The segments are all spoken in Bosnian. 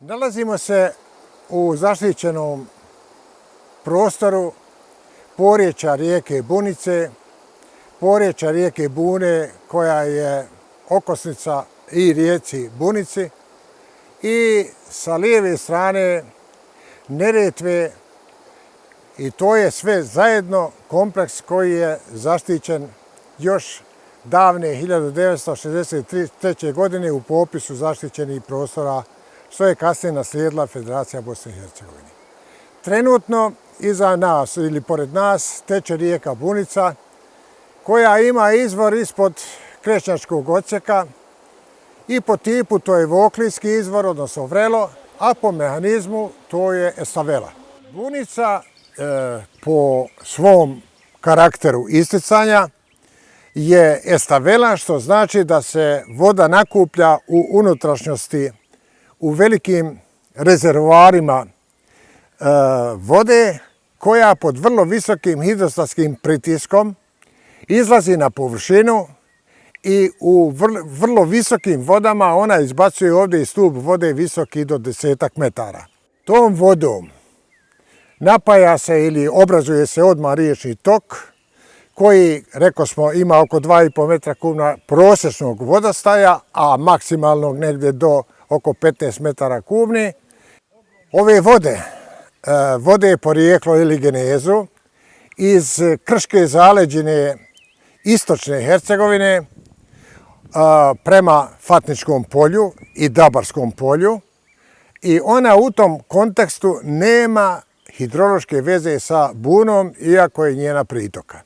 Nalazimo se u zaštićenom prostoru porječja rijeke Bunice, porječja rijeke Bune koja je okosnica i rijeci Bunici i sa lijeve strane Neretve, i to je sve zajedno kompleks koji je zaštićen još davne 1963. godine u popisu zaštićenih prostora, što je kasnije naslijedila Federacija Bosne i Hercegovine. Trenutno iza nas ili pored nas teče rijeka Bunica koja ima izvor ispod Krešnjačkog odsjeka i po tipu to je Voklijski izvor, odnosno vrelo, a po mehanizmu to je estavela. Bunica po svom karakteru isticanja je estavela, što znači da se voda nakuplja u unutrašnjosti u velikim rezervoarima vode koja pod vrlo visokim hidrostatskim pritiskom izlazi na površinu i u vrlo visokim vodama ona izbacuje ovdje i stup vode visoki do 10 metara. Tom vodom napaja se ili obrazuje se odmah riječni tok koji, rekao smo, ima oko 2,5 metra kubna prosječnog vodostaja, a maksimalnog negdje do oko 15 metara kubni. Ove vode porijeklo ili genezu iz krške zaleđine istočne Hercegovine prema Fatničkom polju i Dabarskom polju, i ona u tom kontekstu nema hidrološke veze sa Bunom, iako je njena pritoka.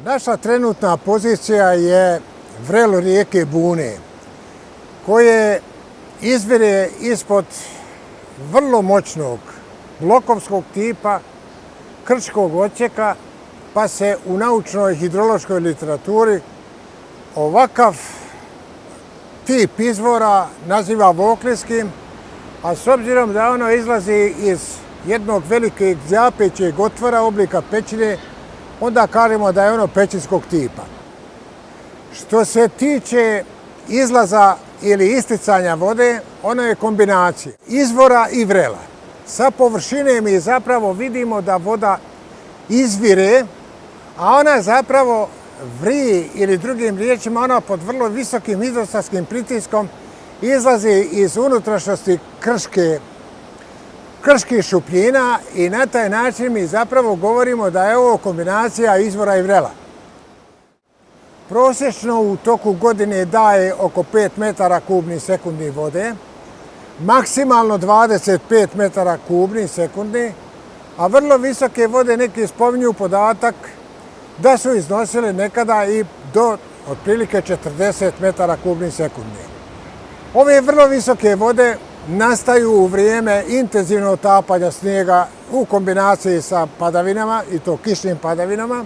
Naša trenutna pozicija je vrelo rijeke Bune, koje izvire ispod vrlo moćnog blokovskog tipa Krčkog odsjeka, pa se u naučnoj hidrološkoj literaturi ovakav tip izvora naziva Voklijskim, a s obzirom da ono izlazi iz jednog velikog zjapećeg otvora oblika pećine, onda kažemo da je ono pećinskog tipa. Što se tiče izlaza ili isticanja vode, ono je kombinacija izvora i vrela. Sa površine mi zapravo vidimo da voda izvire, a ona zapravo vrije, ili drugim riječima ona pod vrlo visokim hidrostatskim pritiskom izlazi iz unutrašnjosti krških šupljina, i na taj način mi zapravo govorimo da je ovo kombinacija izvora i vrela. Prosječno u toku godine daje oko 5 metara kubnih sekundi vode, maksimalno 25 metara kubnih sekundi, a vrlo visoke vode neki spominju podatak da su iznosile nekada i do otprilike 40 metara kubnih sekundi. Ove vrlo visoke vode nastaju u vrijeme intenzivnog otapanja snijega u kombinaciji sa padavinama, i to kišnim padavinama,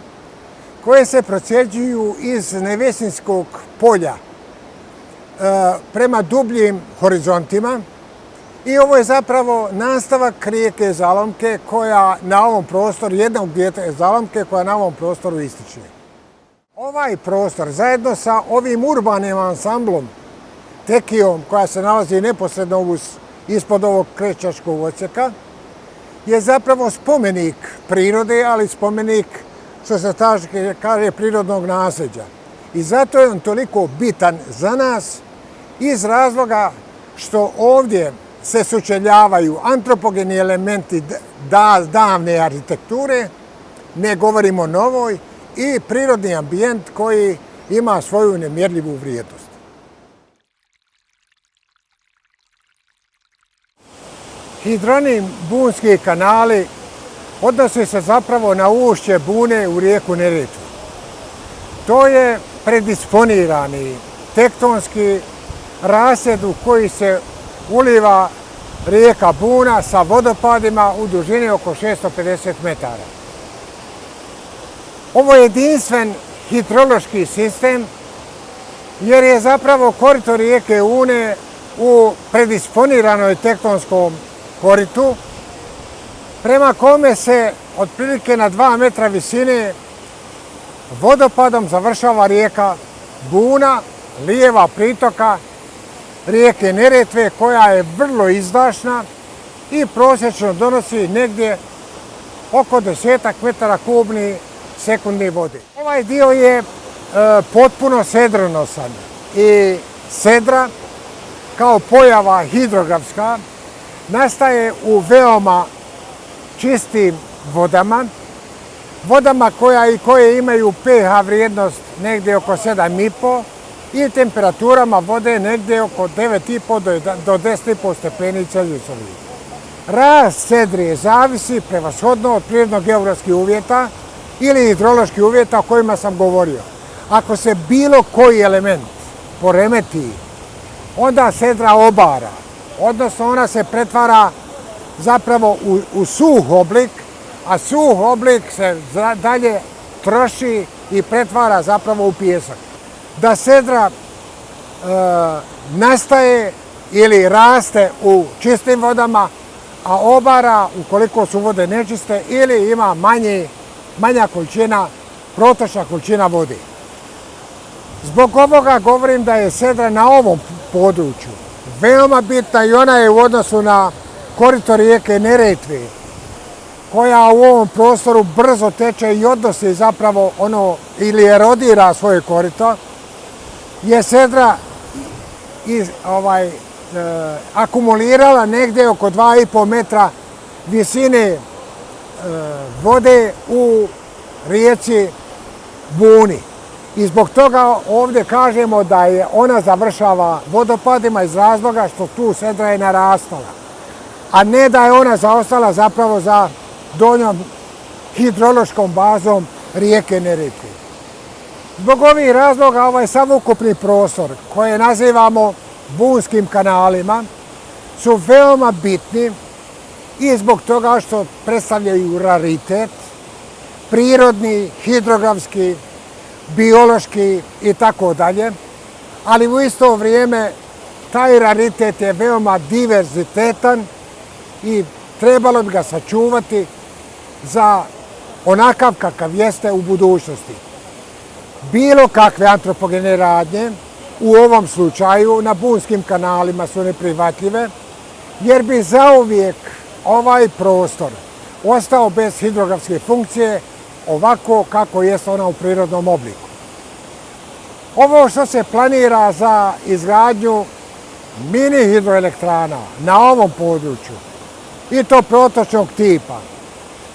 koje se procjeđuju iz Nevesinskog polja prema dubljim horizontima, i ovo je zapravo nastavak rijeke Zalomke koja na ovom prostoru, jednog dijela Zalomke koja na ovom prostoru ističe. Ovaj prostor zajedno sa ovim urbanim ansamblom, Tekijom, koja se nalazi neposredno ispod ovog Krešnjačkog odsjeka, je zapravo spomenik prirode, ali spomenik, što se kaže, prirodnog nasljeđa. I zato je on toliko bitan za nas iz razloga što ovdje se sučeljavaju antropogeni elementi davne arhitekture, ne govorimo o novoj, i prirodni ambijent koji ima svoju nemjerljivu vrijednost. Hidronim bunski kanali odnosi se zapravo na ušće Bune u rijeku Neretvu. To je predisponirani tektonski rasjed u koji se uliva rijeka Buna sa vodopadima u dužini oko 650 metara. Ovo je jedinstven hidrološki sistem jer je zapravo korito rijeke Une u predisponiranoj tektonskom koritu, prema kome se otprilike na 2 metra visine vodopadom završava rijeka buna, lijeva pritoka rijeke Neretve koja je vrlo izdašna i prosječno donosi negdje oko 10 metara kubni sekundni vode. Ovaj dio je potpuno sedronosan i sedra kao pojava hidrografska nastaje u veoma čistim vodama, koje imaju pH vrijednost negdje oko 7,5 i temperaturama vode negdje oko 9,5 do 10,5 stepeni Celzijusovih. Rast sedre zavisi prevashodno od prirodno-geografskih uvjeta ili hidroloških uvjeta o kojima sam govorio. Ako se bilo koji element poremeti, onda sedra obara, odnosno ona se pretvara zapravo u suh oblik, a suh oblik se dalje troši i pretvara zapravo u pijesak. Da sedra nastaje ili raste u čistim vodama, a obara ukoliko su vode nečiste ili ima manja količina, protočna količina vode. Zbog ovoga govorim da je sedra na ovom području veoma bitna i ona je u odnosu na korito rijeke Neretve, koja u ovom prostoru brzo teče i odnosi zapravo ili erodira svoje korito, je sedra akumulirala negdje oko 2,5 metra visine vode u rijeci Buni. I zbog toga ovdje kažemo da je ona završava vodopadima iz razloga što tu sedra je narastala, a ne da je ona zaostala zapravo za donjom hidrološkom bazom rijeke Neretve. Zbog ovih razloga ovaj savukupni prostor koje nazivamo bunskim kanalima su veoma bitni i zbog toga što predstavljaju raritet, prirodni, hidrografski, biološki i tako dalje, ali u isto vrijeme taj raritet je veoma diverzitetan i trebalo bi ga sačuvati za onakav kakav jeste u budućnosti. Bilo kakve antropogene radnje u ovom slučaju na bunskim kanalima su neprihvatljive, jer bi zauvijek ovaj prostor ostao bez hidrografske funkcije ovako kako jest ona u prirodnom obliku. Ovo što se planira za izgradnju mini hidroelektrana na ovom području, i to protočnog tipa,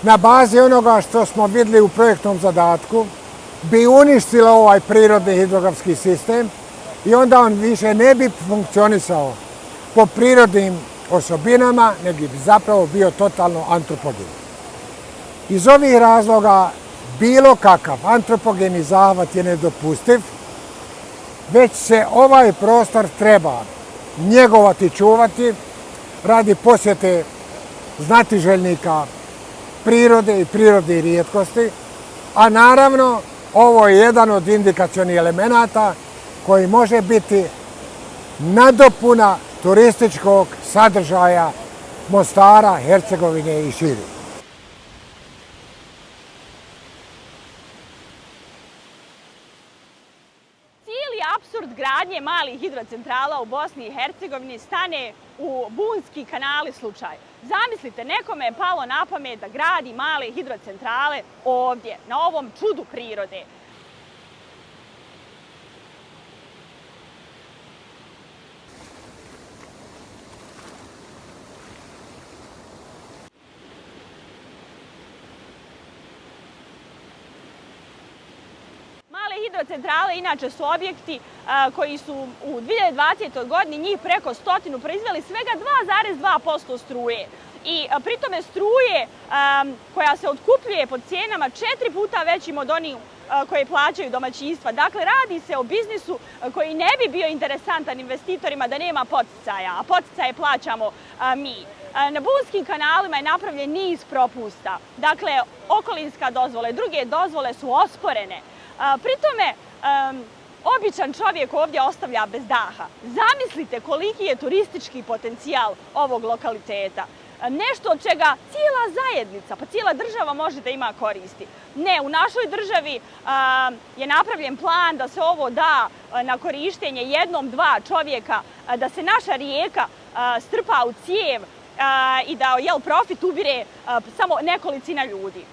na bazi onoga što smo vidjeli u projektnom zadatku, bi uništilo ovaj prirodni hidrografski sistem i onda on više ne bi funkcionisao po prirodnim osobinama, nego bi zapravo bio totalno antropogen. Iz ovih razloga bilo kakav antropogeni zahvat je nedopustiv, već se ovaj prostor treba njegovati, čuvati radi posjete znatiželjnika prirode i prirodnih rijetkosti, a naravno ovo je jedan od indikacionih elemenata koji može biti nadopuna turističkog sadržaja Mostara, Hercegovine i šire. Cijeli apsurd gradnje malih hidrocentrala u Bosni i Hercegovini stane u bunski kanali slučaj. Zamislite, nekome je palo na pamet da gradi male hidrocentrale ovdje, na ovom čudu prirode. Hidrocentrale inače su objekti koji su u 2020. godini njih preko 100 proizveli svega 2,2% struje. I pritome struje koja se otkupljuje po cijenama 4 puta većim od onih koje plaćaju domaćinstva. Dakle, radi se o biznisu koji ne bi bio interesantan investitorima da nema poticaja, a poticaje plaćamo mi. Na bunskim kanalima je napravljen niz propusta. Dakle, okolinska dozvola i druge dozvole su osporene. Pri tome, običan čovjek ovdje ostavlja bez daha. Zamislite koliki je turistički potencijal ovog lokaliteta. nešto od čega cijela zajednica, pa cijela država može da ima koristi. Ne, u našoj državi je napravljen plan da se ovo da na korištenje jednom, dva čovjeka, da se naša rijeka strpa u cijev i da profit ubire samo nekolicina ljudi.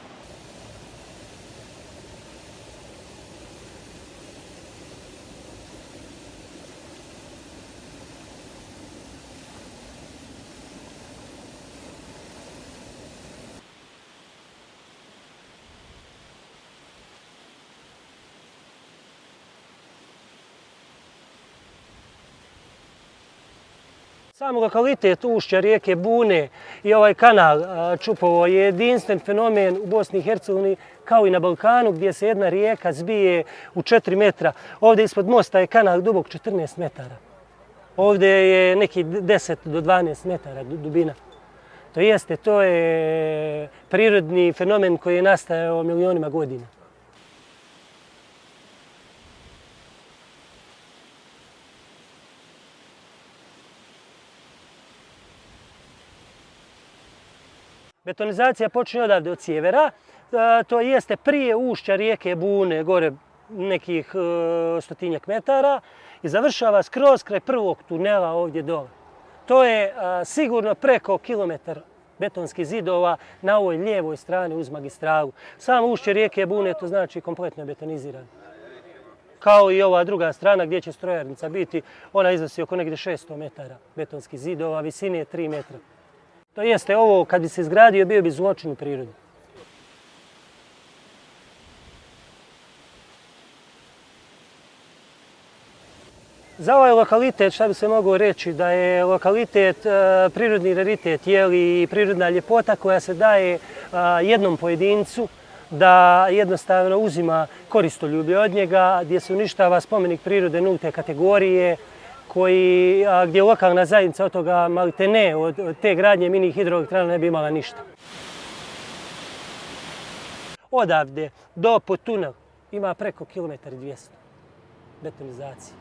Sam lokalitet ušća rijeke Bune i ovaj kanal Čupovo je jedinstven fenomen u Bosni i Hercegovini kao i na Balkanu gdje se jedna rijeka zbije u 4 metra. Ovdje ispod mosta je kanal dubok 14 metara. Ovdje je neki 10 do 12 metara dubina. To je prirodni fenomen koji je nastajao milionima godina. Betonizacija počinje odavde od sjevera, to jeste prije ušća rijeke Bune, gore nekih 100 metara i završava skroz kraj prvog tunela ovdje dole. To je sigurno preko kilometar betonskih zidova na ovoj lijevoj strani uz magistralu. Samo ušće rijeke Bune to znači kompletno betonizirano. Kao i ova druga strana gdje će strojarnica biti, ona iznosi oko negdje 600 metara betonskih zidova, visine 3 metra. To jeste ovo, kad bi se izgradio, bio bi zločin u prirodi. Za ovaj lokalitet, šta bi se moglo reći, da je lokalitet prirodni raritet, i prirodna ljepota koja se daje jednom pojedincu, da jednostavno uzima koristoljublje od njega, gdje se uništava spomenik prirode nulte kategorije, gdje lokalna zajednica od toga maltene od te gradnje mini hidroelektrana ne bi imala ništa. Odavde do pod tunel ima preko 1,2 km betonizacije.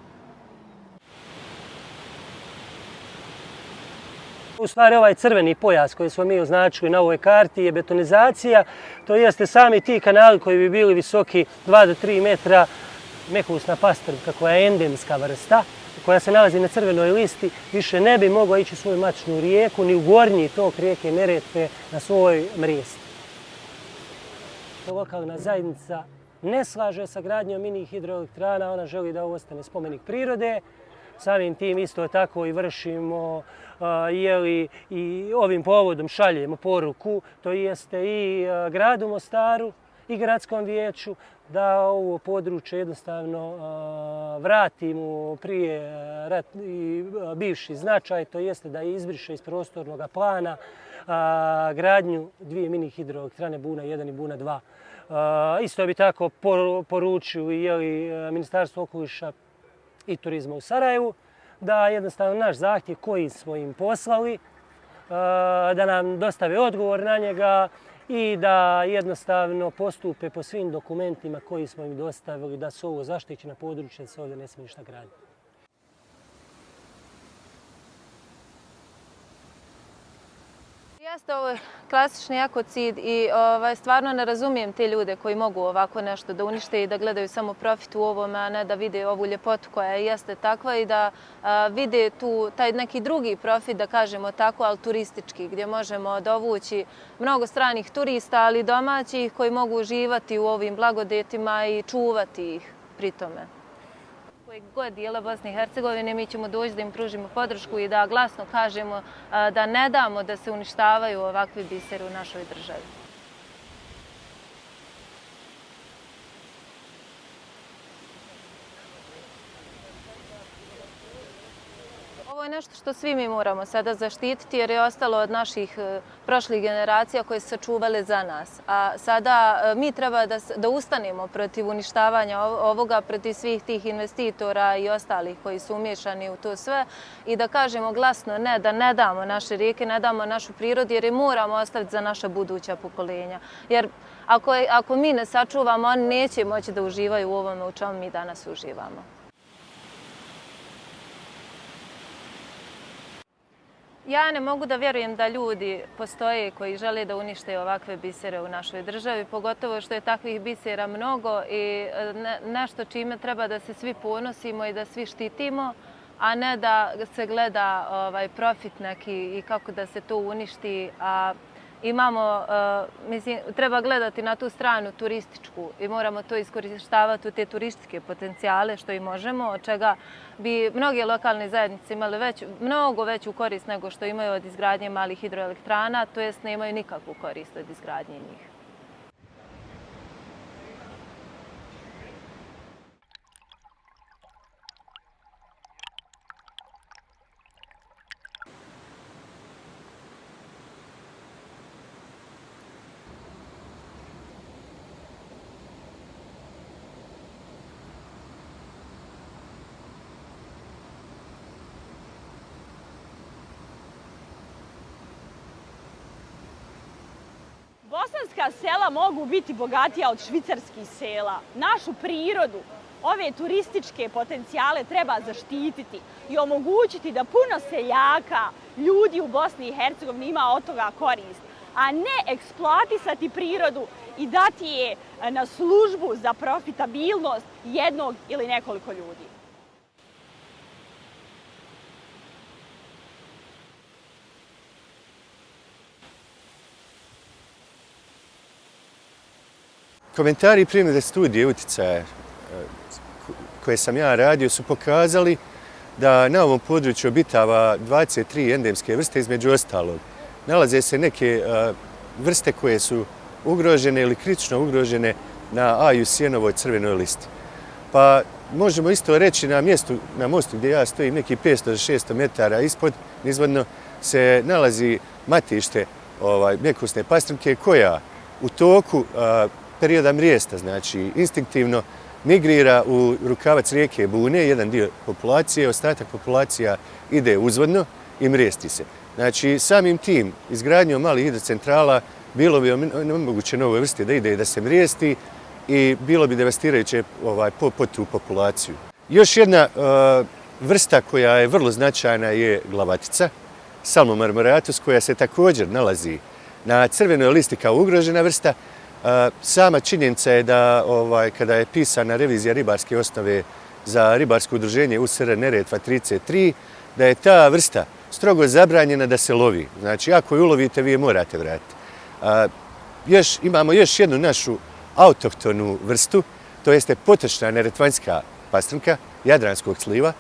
U stvari ovaj crveni pojas koji smo mi označili na ovoj karti je betonizacija, to jeste sami ti kanali koji bi bili visoki 2 do 3 metra, mekusna pastrvka koja je endemska vrsta, koja se nalazi na crvenoj listi, više ne bi mogla ići u svoju matičnu rijeku, ni u gornji tok rijeke Neretve na svoj mrijest. Lokalna zajednica ne slaže sa gradnjom mini hidroelektrana, ona želi da ovo ostane spomenik prirode. Samim tim isto tako i vršimo i ovim povodom šaljemo poruku, to jeste i gradu Mostaru i gradskom vijeću, da ovo područje jednostavno vratimo prije bivši značaj, to jeste da izbriše iz prostornog plana gradnju 2 mini hidroelektrane Buna 1 i Buna 2. Isto bi tako poručili Ministarstvo okoliša i turizma u Sarajevu, da jednostavno naš zahtjev koji smo im poslali, da nam dostave odgovor na njega i da jednostavno postupe po svim dokumentima koji smo im dostavili, da su ovo zaštićena područja, da se ovdje ne smije ništa graditi. Jeste ovo klasični ekocid i stvarno ne razumijem te ljude koji mogu ovako nešto da unište i da gledaju samo profit u ovome, a ne da vide ovu ljepotu koja jeste takva i da vide tu taj neki drugi profit, da kažemo tako, ali turistički, gdje možemo dovući mnogo stranih turista, ali i domaćih koji mogu uživati u ovim blagodetima i čuvati ih pri tome. Kojeg god dijela Bosne i Hercegovine mi ćemo doći da im pružimo podršku i da glasno kažemo da ne damo da se uništavaju ovakvi biseri u našoj državi. Ovo je nešto što svi mi moramo sada zaštititi jer je ostalo od naših prošlih generacija koje su sačuvale za nas. A sada mi treba da ustanemo protiv uništavanja ovoga, protiv svih tih investitora i ostalih koji su umiješani u to sve i da kažemo glasno ne, da ne damo naše rijeke, ne damo našu prirodu jer je moramo ostaviti za naša buduća pokolenja. Jer ako mi ne sačuvamo, oni neće moći da uživaju u ovome u čemu mi danas uživamo. Ja ne mogu da vjerujem da ljudi postoje koji žele da unište ovakve bisere u našoj državi, pogotovo što je takvih bisera mnogo i nešto čime treba da se svi ponosimo i da svi štitimo, a ne da se gleda profit neki i kako da se to uništi. Treba gledati na tu stranu turističku i moramo to iskorištavati u te turističke potencijale što i možemo, od čega bi mnoge lokalne zajednice imale mnogo veću korist nego što imaju od izgradnje malih hidroelektrana, to jest nemaju nikakvu korist od izgradnje njih. Bosanska sela mogu biti bogatija od švicarskih sela. Našu prirodu, ove turističke potencijale treba zaštititi i omogućiti da puno seljaka, ljudi u Bosni i Hercegovini ima od toga korist, a ne eksploatisati prirodu i dati je na službu za profitabilnost jednog ili nekoliko ljudi. Komentari i primjedbe studije utjecaja koje sam ja radio su pokazali da na ovom području obitava 23 endemske vrste, između ostalog. Nalaze se neke vrste koje su ugrožene ili kritično ugrožene na IUCN-ovoj crvenoj listi. Pa možemo isto reći na mostu gdje ja stojim, neki 500 do 600 metara ispod, nizvodno se nalazi matište mjekousne pastrnke koja u toku perioda mrijesta, znači instinktivno migrira u rukavac rijeke Bune, jedan dio populacije, ostatak populacija ide uzvodno i mrijesti se. Znači, samim tim, izgradnjom malih hidrocentrala bilo bi onemogućeno ovoj vrsti da ide i da se mrijesti i bilo bi devastirajuće po tu populaciju. Još jedna vrsta koja je vrlo značajna je glavatica, Salmo marmoratus, koja se također nalazi na crvenoj listi kao ugrožena vrsta. Sama činjenica je da kada je pisana revizija ribarske osnove za ribarsko udruženje USR Neretva 33, da je ta vrsta strogo zabranjena da se lovi. Znači, ako je ulovite, vi je morate vratiti. Imamo još jednu našu autohtonu vrstu, to jeste potočna neretvanjska pastrnka, jadranskog sliva,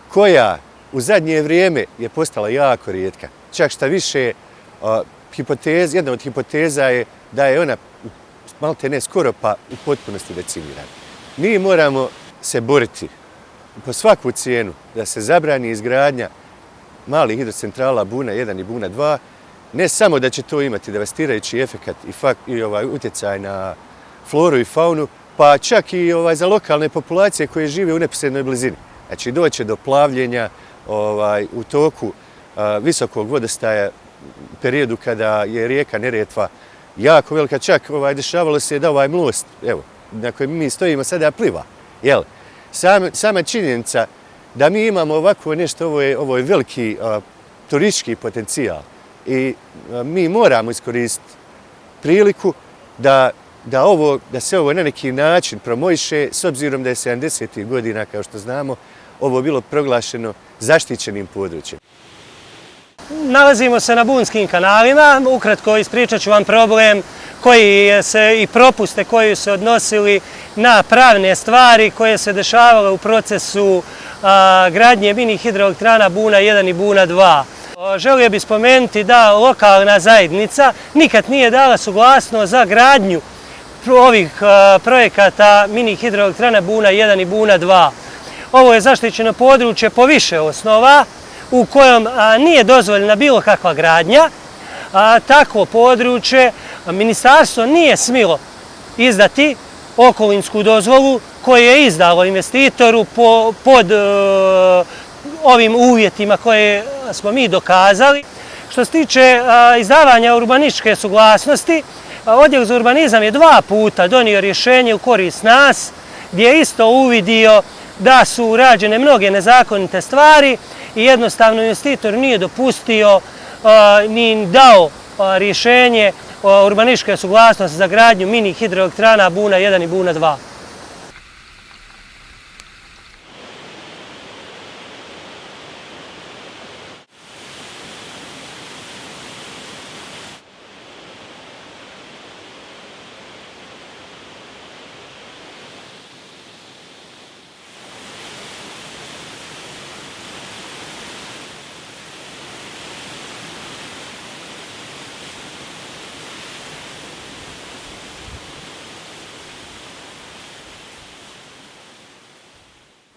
koja u zadnje vrijeme je postala jako rijetka. Čak šta više, jedna od hipoteza je da je ona malte ne skoro pa u potpunosti decimirana. Mi moramo se boriti po svaku cijenu da se zabrani izgradnja malih hidrocentrala Buna 1 i Buna 2, ne samo da će to imati devastirajući efekat i utjecaj na floru i faunu, pa čak i za lokalne populacije koje žive u neposrednoj blizini. Znači, doće do plavljenja u toku visokog vodostaja u periodu kada je rijeka Neretva jako velika, čak dešavalo se da ovaj most, evo, na kojem mi stojimo sada pliva. Sama činjenica da mi imamo ovako nešto, ovo je veliki turistički potencijal i mi moramo iskoristiti priliku da se ovo na neki način promojiše, s obzirom da je 70. godina, kao što znamo, ovo bilo proglašeno zaštićenim područjem. Nalazimo se na bunskim kanalima, ukratko ispričat ću vam problem i propuste koji su se odnosili na pravne stvari koje se dešavale u procesu gradnje mini hidroelektrana Buna 1 i Buna 2. Želio bih spomenuti da lokalna zajednica nikad nije dala suglasnost za gradnju ovih projekata mini hidroelektrana Buna 1 i Buna 2. Ovo je zaštićeno područje po više osnova, u kojem nije dozvoljena bilo kakva gradnja. Takvo područje ministarstvo nije smjelo izdati okolinsku dozvolu koju je izdalo investitoru pod ovim uvjetima koje smo mi dokazali. Što se tiče izdavanja urbanističke suglasnosti, Odjel za urbanizam je 2 puta donio rješenje u korist nas, gdje je isto uvidio da su urađene mnoge nezakonite stvari i jednostavno investitor nije dopustio ni im dao rješenje urbanističke suglasnosti za gradnju mini hidroelektrana Buna 1 i Buna 2.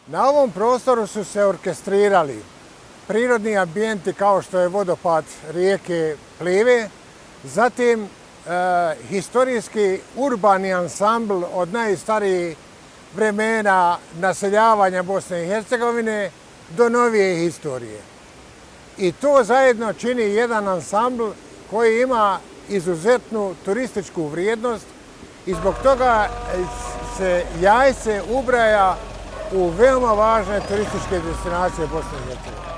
Na ovom prostoru su se orkestrirali prirodni ambijenti kao što je vodopad rijeke Plive, zatim historijski urbani ansambl od najstarijih vremena naseljavanja Bosne i Hercegovine do novije historije. I to zajedno čini jedan ansambl koji ima izuzetnu turističku vrijednost i zbog toga se Jajce ubraja u veoma važne turističke destinacije Bosne i Hercegovine.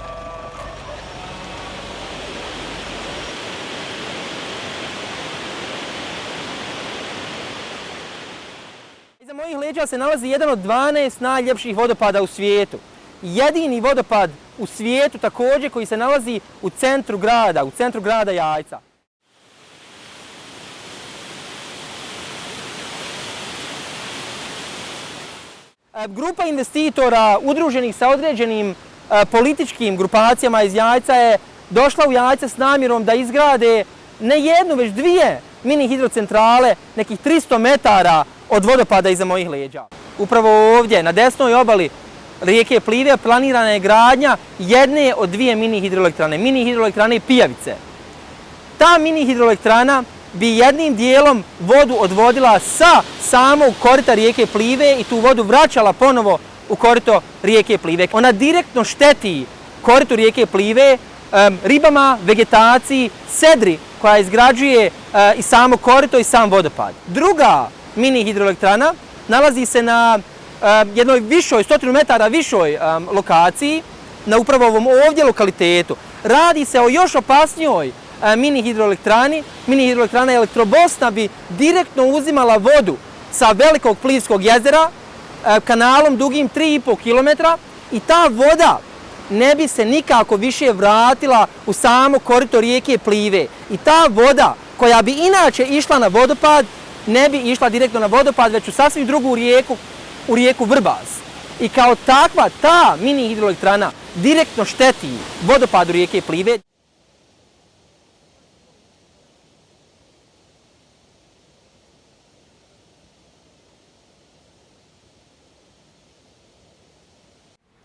Iza mojih leđa se nalazi jedan od 12 najljepših vodopada u svijetu. Jedini vodopad u svijetu također koji se nalazi u centru grada Jajca. Grupa investitora udruženih sa određenim političkim grupacijama iz Jajca je došla u Jajce s namjerom da izgrade ne jednu, već dvije mini hidrocentrale nekih 300 metara od vodopada iza mojih leđa. Upravo ovdje, na desnoj obali rijeke Plive, planirana je gradnja jedne od dvije mini hidroelektrane Pijavice. Ta mini hidroelektrana bi jednim dijelom vodu odvodila sa samog korita rijeke Plive i tu vodu vraćala ponovo u korito rijeke Plive. Ona direktno šteti koritu rijeke Plive, ribama, vegetaciji, sedri koja izgrađuje i samo korito i sam vodopad. Druga mini hidroelektrana nalazi se na jednoj višoj, 100 metara višoj lokaciji, na upravo ovom ovdje lokalitetu. Radi se o još opasnijoj mini hidroelektrani. Mini hidroelektrana Elektrobosna bi direktno uzimala vodu sa Velikog Plivskog jezera kanalom dugim 3,5 km i ta voda ne bi se nikako više vratila u samo korito rijeke Plive. I ta voda koja bi inače išla na vodopad ne bi išla direktno na vodopad, već u sasvim drugu rijeku, u rijeku Vrbas. I kao takva ta mini hidroelektrana direktno šteti vodopadu rijeke Plive.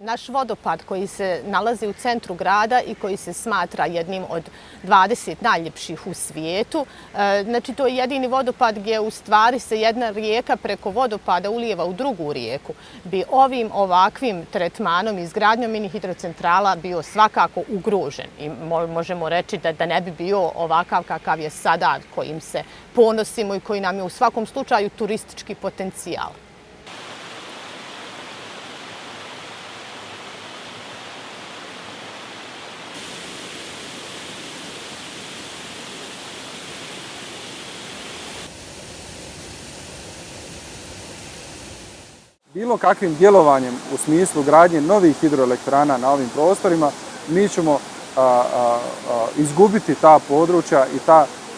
Naš vodopad koji se nalazi u centru grada i koji se smatra jednim od 20 najljepših u svijetu. Znači, to je jedini vodopad gdje u stvari se jedna rijeka preko vodopada ulijeva u drugu rijeku. Bi ovim ovakvim tretmanom i izgradnjom mini hidrocentrala bio svakako ugrožen. I možemo reći da ne bi bio ovakav kakav je sada, kojim se ponosimo i koji nam je u svakom slučaju turistički potencijal. Bilo kakvim djelovanjem u smislu gradnje novih hidroelektrana na ovim prostorima, mi ćemo izgubiti ta područja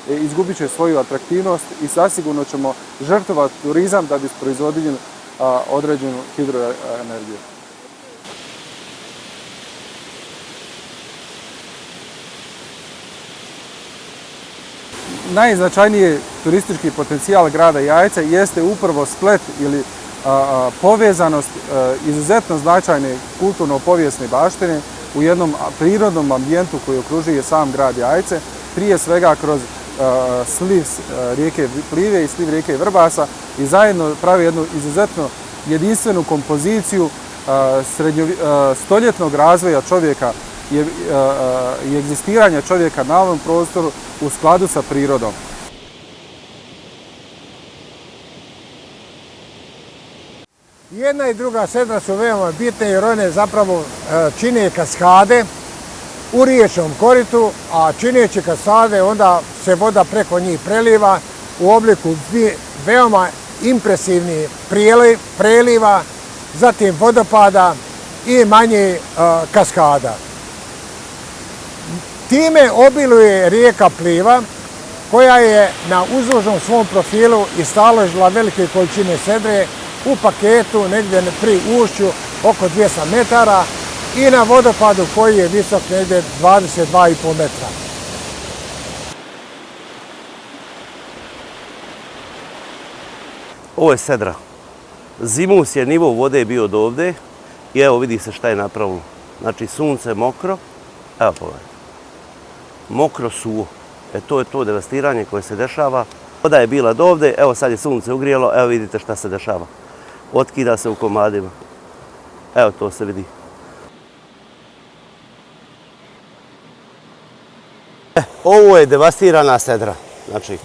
i izgubit će svoju atraktivnost i zasigurno ćemo žrtvovati turizam da bi proizvodili određenu hidroenergiju. Najznačajniji turistički potencijal grada Jajce jeste upravo splet ili povezanost izuzetno značajne kulturno-povijesne baštine u jednom prirodnom ambijentu koji okružuje sam grad Jajce, prije svega kroz sliv rijeke Plive i sliv rijeke Vrbasa i zajedno pravi jednu izuzetno jedinstvenu kompoziciju stoljetnog razvoja čovjeka i egzistiranja čovjeka na ovom prostoru u skladu sa prirodom. Jedna i druga sedra su veoma bitne jer one zapravo čine kaskade u riječnom koritu, a čineći kascade onda se voda preko njih preliva u obliku veoma impresivnih preliva, zatim vodopada i manje kaskada. Time obiluje rijeka Pliva, koja je na uzdužnom svom profilu istaložila velike količine sedre u paketu negdje pri ušću oko 200 metara i na vodopadu koji je visok negdje 22,5 metra. Ovo je sedra. Zimus je nivo vode bio od ovdje i evo vidi se šta je napravilo. Znači sunce mokro, evo pogledaj. Mokro suvo. To je to devastiranje koje se dešava. Voda je bila do ovdje, evo sad je sunce ugrijelo, evo vidite šta se dešava. Otkida se u komadima. Evo to se vidi. Ovo je devastirana sedra. Znači,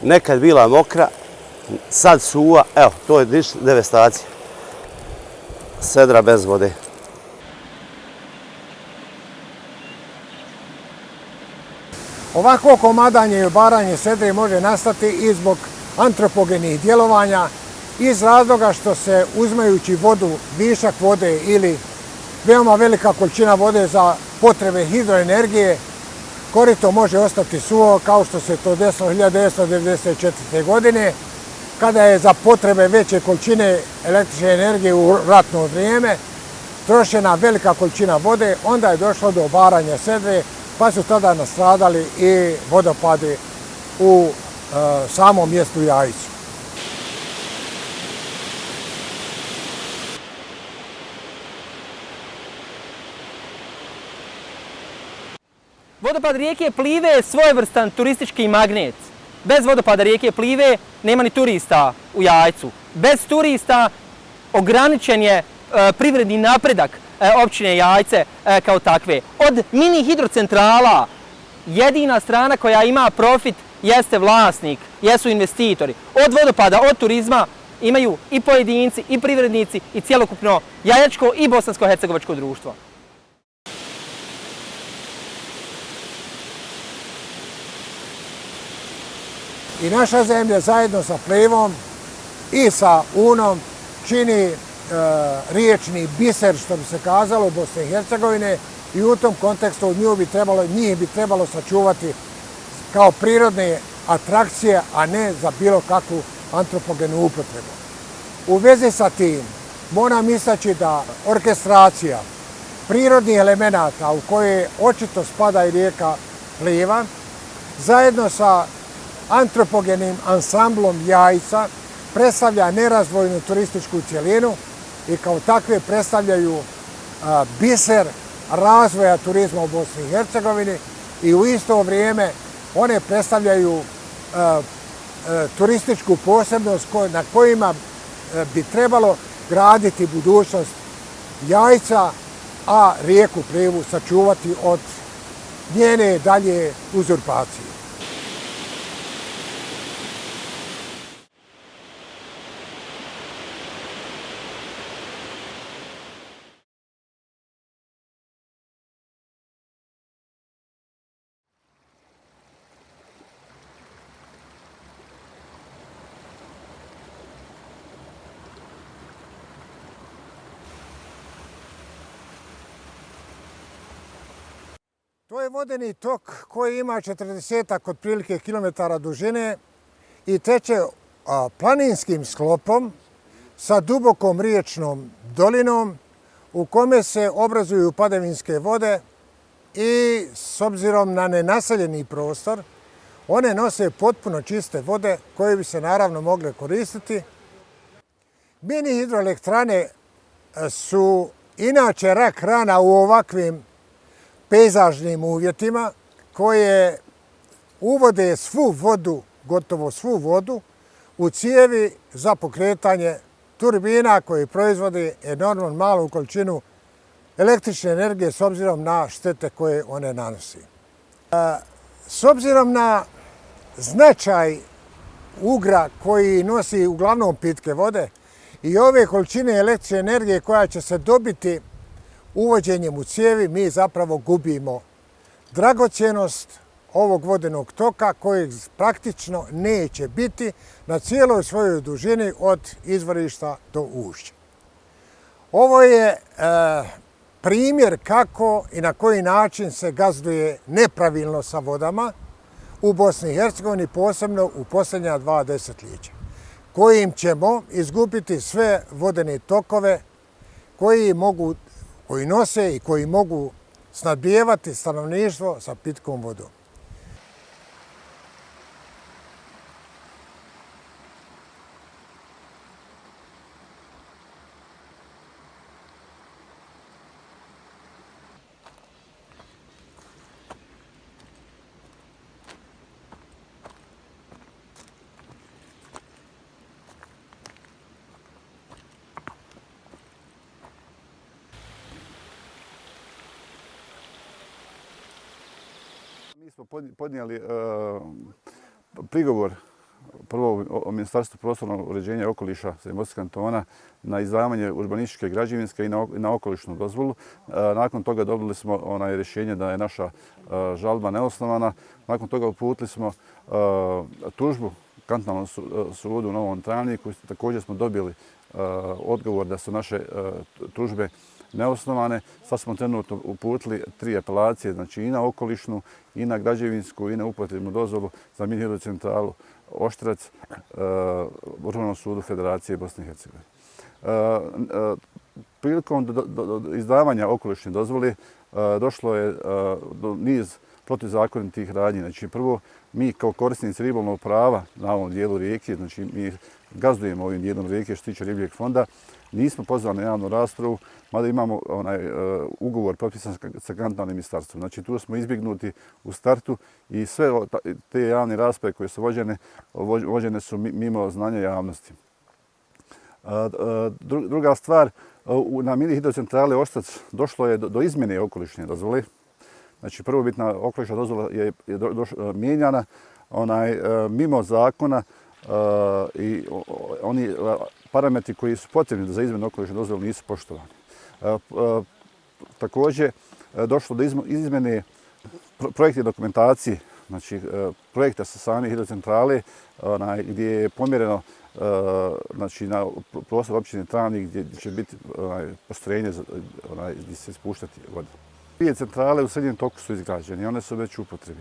nekad bila mokra, sad suva, evo, to je devastacija. Sedra bez vode. Ovako komadanje i obaranje sedre može nastati i zbog antropogenih djelovanja, iz razloga što se uzmajući vodu, višak vode ili veoma velika količina vode za potrebe hidroenergije, korito može ostati suvo kao što se to desilo 1994. godine, kada je za potrebe veće količine električne energije u ratno vrijeme trošena velika količina vode, onda je došlo do obaranja sedre, pa su tada nastradali i vodopadi u samom mjestu Jajcu. Vodopad rijeke Plive je svojevrstan turistički magnet. Bez vodopada rijeke Plive nema ni turista u Jajcu. Bez turista ograničen je privredni napredak općine Jajce kao takve. Od mini hidrocentrala jedina strana koja ima profit jeste vlasnik, jesu investitori. Od vodopada, od turizma imaju i pojedinci, i privrednici, i cjelokupno jajačko i bosansko-hercegovačko društvo. I naša zemlja zajedno sa Plivom i sa Unom čini riječni biser, što bi se kazalo, Bosne i Hercegovine, i u tom kontekstu njih bi trebalo sačuvati kao prirodne atrakcije, a ne za bilo kakvu antropogenu upotrebu. U vezi sa tim moram istaći da orkestracija prirodnih elemenata u koje očito spada i rijeka Pliva, zajedno sa antropogenim ansamblom Jajca, predstavlja nerazdvojnu turističku cjelinu i kao takve predstavljaju biser razvoja turizma u Bosni i Hercegovini i u isto vrijeme one predstavljaju turističku posebnost na kojima bi trebalo graditi budućnost Jajca, a rijeku Plivu sačuvati od njene dalje uzurpacije. To je vodeni tok koji ima 40 otprilike kilometara dužine i teče planinskim sklopom sa dubokom riječnom dolinom u kome se obrazuju padavinske vode i s obzirom na nenaseljeni prostor one nose potpuno čiste vode koje bi se naravno mogle koristiti. Mini hidroelektrane su inače rak rana u ovakvim pejzažnim uvjetima koje uvode svu vodu, gotovo svu vodu, u cijevi za pokretanje turbina koje proizvode enormno malu količinu električne energije s obzirom na štete koje one nanosi. S obzirom na značaj ugra koji nosi uglavnom pitke vode i ove količine električne energije koja će se dobiti uvođenjem u cijevi mi zapravo gubimo dragocjenost ovog vodenog toka kojeg praktično neće biti na cijeloj svojoj dužini od izvorišta do ušća. Ovo je primjer kako i na koji način se gazduje nepravilno sa vodama u Bosni i Hercegovini, posebno u posljednja 2 desetljeća, kojim ćemo izgubiti sve vodene tokove koji nose i koji mogu snabdijevati stanovništvo sa pitkom vodom. Mi smo podnijeli prigovor prvo o Ministarstvu prostornog uređenja i okoliša Srednjobolskog kantona na izdavanje urbanističke, građevinske i na okolišnu dozvolu. Nakon toga dobili smo rješenje da je naša žalba neosnovana. Nakon toga uputili smo tužbu kantonalnom sudu u Novom Travniku. Također smo dobili odgovor da su naše tužbe neosnovane. Sad smo trenutno uputili 3 apelacije, znači i na okolišnu, i na građevinsku, i na upotrebnu dozvolu za mini hidrocentralu Oštrac Vrhovnom sudu Federacije Bosne i Hercegovine. Prilikom izdavanja okolišne dozvole došlo je do niz protuzakonitih radnji. Znači, prvo, mi kao korisnici ribolovnog prava na ovom dijelu rijeke, znači mi gazdujemo ovim dijelom rijeke što se tiče ribljeg fonda, nismo pozvani na javnu raspravu, mada imamo ugovor potpisan sa kantonalnim ministarstvom. Znači, tu smo izbjegnuti u startu i sve te javne rasprave koje su vođene su mimo znanja javnosti. Druga stvar, na mini hidrocentrale Oštrac došlo je do izmjene okolišne dozvole. Znači, prvobitna okolišna dozvola je mijenjana mimo zakona i oni parametri koji su potrebni za izmjenu okolišne dozvole nisu poštovani. Također, došlo do izmjene projektne dokumentacije, znači projekta sa same hidrocentrale gdje je pomjereno znači, na prostor općine Travnik gdje će biti postrojenje gdje se spuštati voda. 2 centrale u srednjem toku su izgrađene i one su već u upotrebi.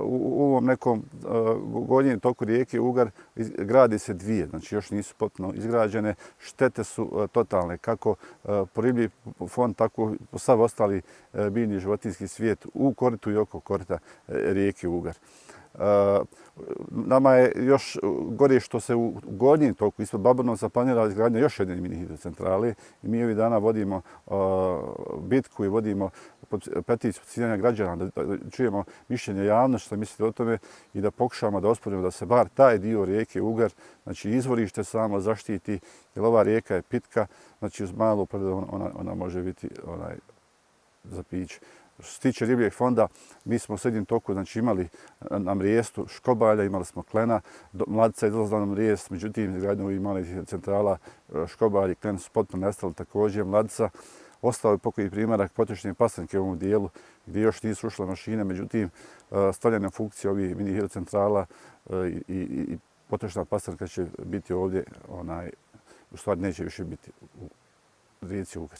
U ovom nekom gornjem toku rijeke Ugar gradi se 2, znači još nisu potpuno izgrađene. Štete su totalne, kako po riblji fond, tako po sav ostali biljni i životinjski svijet u koritu i oko korita rijeke Ugar. Nama je još gore što se u gornjem toku ispod Baburnovca planira izgradnja još jedne mini hidrocentrale i mi ovih dana vodimo bitku i vodimo peticiju cijenjanja građana da čujemo mišljenje javnosti što mislite o tome i da pokušamo da osporimo da se bar taj dio rijeke Ugar, znači izvorište samo zaštiti, jer ova rijeka je pitka, znači uz malu prvu ona može biti za piće. Što se tiče ribljeg fonda, mi smo u srednjem toku znači, imali na mrijestu škobalja, imali smo klena, mladica je izlazila na mrijest, međutim, izgradnjom ovih malih centrala škobalja i klen su potpuno nestali također mladica. Ostao je pokoji primarak potrošne pastrnke u ovom dijelu gdje još nisu ušle mašine, međutim, stavljanje funkcije ovih mini hidrocentrala i potrošna pastrnka će biti ovdje, u stvari neće više biti u rijeci Ugar.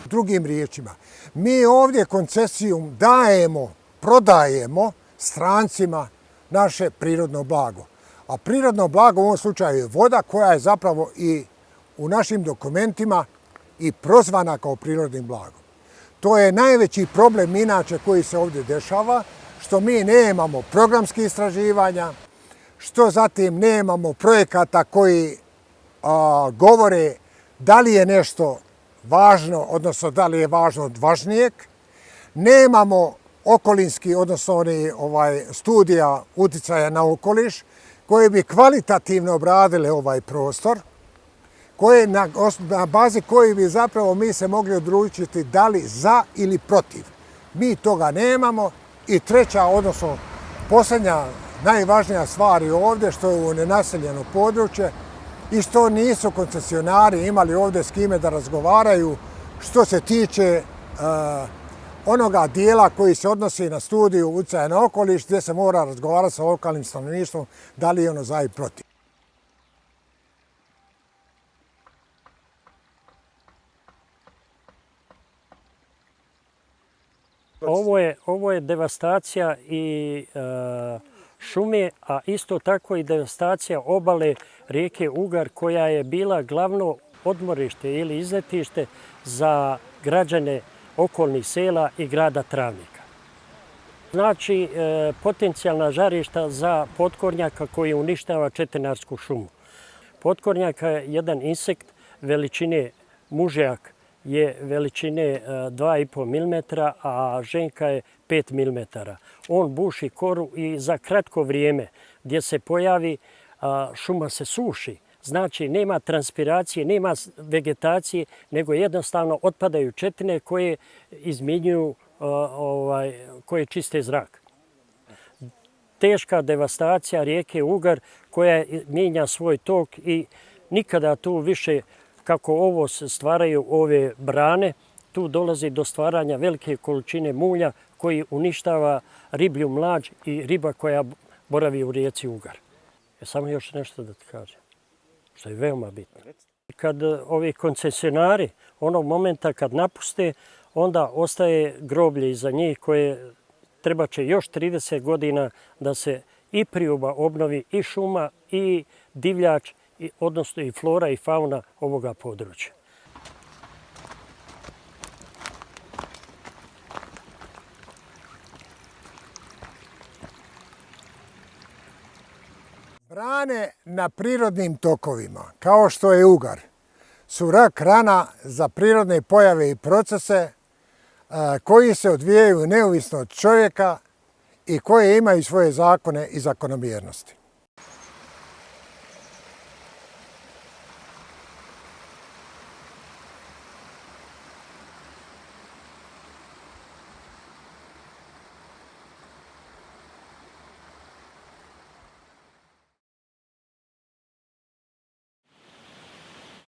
Drugim riječima, mi ovdje koncesijom dajemo, prodajemo strancima naše prirodno blago. A prirodno blago u ovom slučaju je voda koja je zapravo i u našim dokumentima i prozvana kao prirodnim blagom. To je najveći problem inače koji se ovdje dešava, što mi nemamo programskih istraživanja, što zatim nemamo projekata koji govore da li je nešto važno, odnosno da li je važno od važnijeg. Nemamo okolinski, odnosno studija utjecaja na okoliš koje bi kvalitativno obradile ovaj prostor, na bazi koji bi zapravo mi se mogli odlučiti da li za ili protiv. Mi toga nemamo. I treća, odnosno posljednja najvažnija stvar je ovdje što je u nenaseljeno područje i što nisu koncesionari imali ovdje s kime da razgovaraju što se tiče onoga dijela koji se odnosi na studiju utjecaja na okoliš gdje se mora razgovarati sa lokalnim stanovništvom da li je ono za i protiv. Ovo je devastacija i šume, a isto tako i devastacija obale rijeke Ugar koja je bila glavno odmorište ili izletište za građane okolnih sela i grada Travnika. Znači potencijalna žarišta za potkornjaka koji uništava četrnarsku šumu. Potkornjak je jedan insekt veličine mužjak je veličine 2,5 mm, a ženka je 5 mm. On buši koru i za kratko vrijeme gdje se pojavi šuma se suši. Znači nema transpiracije, nema vegetacije, nego jednostavno otpadaju četine koje izmjenjuju, koje čiste zrak. Teška devastacija rijeke Ugar koja mijenja svoj tok i nikada tu više, kako ovo se stvaraju ove brane, tu dolazi do stvaranja velike količine mulja koji uništava riblju mlađ i riba koja boravi u rijeci Ugar. Samo još nešto da ti kažem, što je veoma bitno. Kad ovi koncesionari onog momenta kad napuste, onda ostaje groblje iza njih koje treba će još 30 godina da se i prioba obnovi i šuma i divljač, odnosno i flora i fauna ovoga područja. Brane na prirodnim tokovima, kao što je Ugar, su rak rana za prirodne pojave i procese koji se odvijaju neovisno od čovjeka i koje imaju svoje zakone i zakonomjernosti.